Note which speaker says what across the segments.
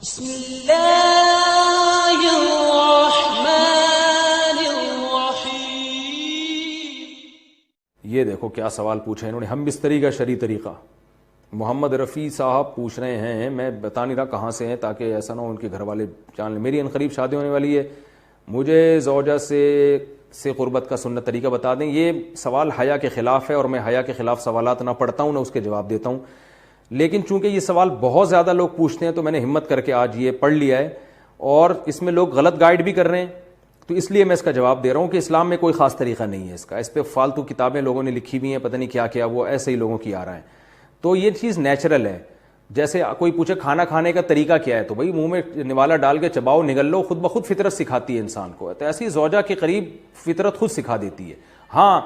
Speaker 1: بسم اللہ الرحمن الرحیم۔
Speaker 2: یہ دیکھو کیا سوال پوچھے انہوں نے، ہم بستری کا شرعی طریقہ۔ محمد رفیع صاحب پوچھ رہے ہیں، میں بتا نہیں رہا کہاں سے ہیں تاکہ ایسا نہ ہو ان کے گھر والے جان لیں۔ میری عنقریب شادی ہونے والی ہے، مجھے زوجہ سے قربت کا سنت طریقہ بتا دیں۔ یہ سوال حیا کے خلاف ہے اور میں حیا کے خلاف سوالات نہ پڑھتا ہوں نہ اس کے جواب دیتا ہوں، لیکن چونکہ یہ سوال بہت زیادہ لوگ پوچھتے ہیں تو میں نے ہمت کر کے آج یہ پڑھ لیا ہے، اور اس میں لوگ غلط گائیڈ بھی کر رہے ہیں، تو اس لیے میں اس کا جواب دے رہا ہوں کہ اسلام میں کوئی خاص طریقہ نہیں ہے اس کا۔ اس پہ فالتو کتابیں لوگوں نے لکھی ہوئی ہیں، پتہ نہیں کیا کیا، وہ ایسے ہی لوگوں کی آ رہا ہے۔ تو یہ چیز نیچرل ہے۔ جیسے کوئی پوچھے کھانا کھانے کا طریقہ کیا ہے، تو بھائی منہ میں نوالا ڈال کے چباؤ، نگل لو، خود بخود فطرت سکھاتی ہے انسان کو۔ تو ایسی زوجہ کے قریب فطرت خود سکھا دیتی ہے۔ ہاں،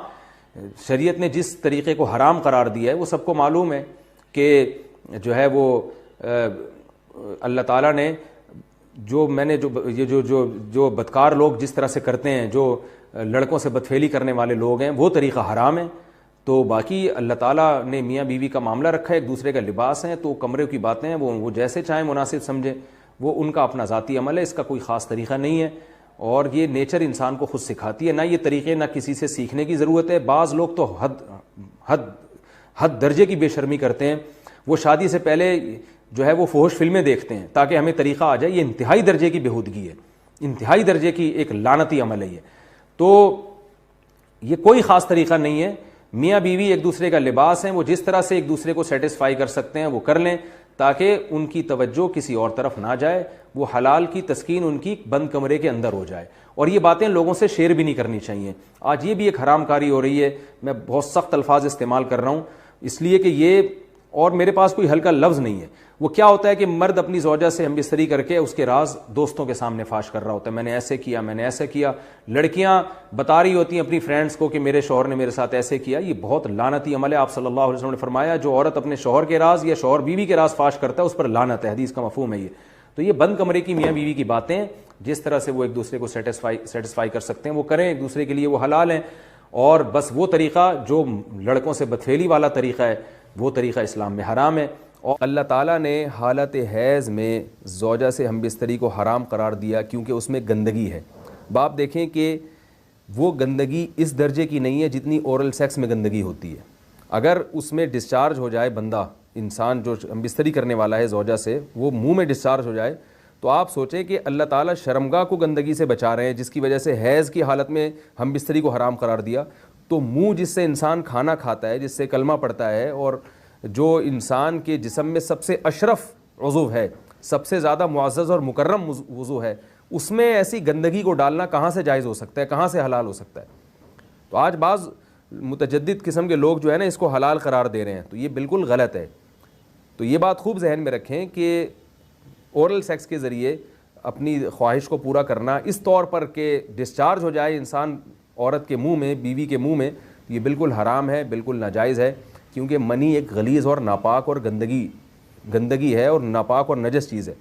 Speaker 2: شریعت نے جس طریقے کو حرام قرار دیا ہے وہ سب کو معلوم ہے کہ جو ہے وہ اللہ تعالیٰ نے جو بدکار لوگ جس طرح سے کرتے ہیں، جو لڑکوں سے بدفعلی کرنے والے لوگ ہیں، وہ طریقہ حرام ہے۔ تو باقی اللہ تعالیٰ نے میاں بیوی کا معاملہ رکھا ہے، ایک دوسرے کا لباس ہے، تو کمرے کی باتیں ہیں وہ جیسے چاہیں مناسب سمجھیں، وہ ان کا اپنا ذاتی عمل ہے، اس کا کوئی خاص طریقہ نہیں ہے، اور یہ نیچر انسان کو خود سکھاتی ہے۔ نہ یہ طریقے نہ کسی سے سیکھنے کی ضرورت ہے۔ بعض لوگ تو حد درجے کی بے شرمی کرتے ہیں، وہ شادی سے پہلے جو ہے وہ فحش فلمیں دیکھتے ہیں تاکہ ہمیں طریقہ آ جائے۔ یہ انتہائی درجے کی بےہودگی ہے، انتہائی درجے کی ایک لعنتی عمل ہے یہ۔ تو یہ کوئی خاص طریقہ نہیں ہے۔ میاں بیوی ایک دوسرے کا لباس ہیں، وہ جس طرح سے ایک دوسرے کو سیٹسفائی کر سکتے ہیں وہ کر لیں، تاکہ ان کی توجہ کسی اور طرف نہ جائے، وہ حلال کی تسکین ان کی بند کمرے کے اندر ہو جائے۔ اور یہ باتیں لوگوں سے شیئر بھی نہیں کرنی چاہیے۔ آج یہ بھی ایک حرام کاری ہو رہی ہے، میں بہت سخت الفاظ استعمال کر رہا ہوں اس لیے کہ یہ، اور میرے پاس کوئی ہلکا لفظ نہیں ہے۔ وہ کیا ہوتا ہے کہ مرد اپنی زوجہ سے ہم بستری کر کے اس کے راز دوستوں کے سامنے فاش کر رہا ہوتا ہے، میں نے ایسے کیا، میں نے ایسے کیا۔ لڑکیاں بتا رہی ہوتی ہیں اپنی فرینڈز کو کہ میرے شوہر نے میرے ساتھ ایسے کیا۔ یہ بہت لعنتی عمل ہے۔ آپ صلی اللہ علیہ وسلم نے فرمایا جو عورت اپنے شوہر کے راز یا شوہر بیوی کے راز فاش کرتا ہے اس پر لعنت ہے، حدیث کا مفہوم ہے یہ۔ تو یہ بند کمرے کی میاں بیوی کی باتیں، جس طرح سے وہ ایک دوسرے کو سیٹسفائی کر سکتے ہیں وہ کریں، ایک دوسرے کے لیے وہ حلال ہیں، اور بس وہ طریقہ جو لڑکوں سے بدفعلی والا طریقہ ہے وہ طریقہ اسلام میں حرام ہے۔ اور اللہ تعالیٰ نے حالت حیض میں زوجہ سے ہم بستری کو حرام قرار دیا کیونکہ اس میں گندگی ہے۔ باپ دیکھیں کہ وہ گندگی اس درجے کی نہیں ہے جتنی اورل سیکس میں گندگی ہوتی ہے۔ اگر اس میں ڈسچارج ہو جائے بندہ، انسان جو ہم بستری کرنے والا ہے زوجہ سے، وہ منہ میں ڈسچارج ہو جائے، تو آپ سوچیں کہ اللہ تعالیٰ شرمگاہ کو گندگی سے بچا رہے ہیں، جس کی وجہ سے حیض کی حالت میں ہم بستری کو حرام قرار دیا۔ تو منہ جس سے انسان کھانا کھاتا ہے، جس سے کلمہ پڑھتا ہے، اور جو انسان کے جسم میں سب سے اشرف عضو ہے، سب سے زیادہ معزز اور مکرم عضو ہے، اس میں ایسی گندگی کو ڈالنا کہاں سے جائز ہو سکتا ہے، کہاں سے حلال ہو سکتا ہے؟ تو آج بعض متجدد قسم کے لوگ جو ہے نا اس کو حلال قرار دے رہے ہیں، تو یہ بالکل غلط ہے۔ تو یہ بات خوب ذہن میں رکھیں کہ اورل سیکس کے ذریعے اپنی خواہش کو پورا کرنا اس طور پر کہ ڈسچارج ہو جائے انسان عورت کے منہ میں، بیوی کے منہ میں، یہ بالکل حرام ہے، بالکل ناجائز ہے، کیونکہ منی ایک غلیظ اور ناپاک اور گندگی ہے اور ناپاک اور نجس چیز ہے۔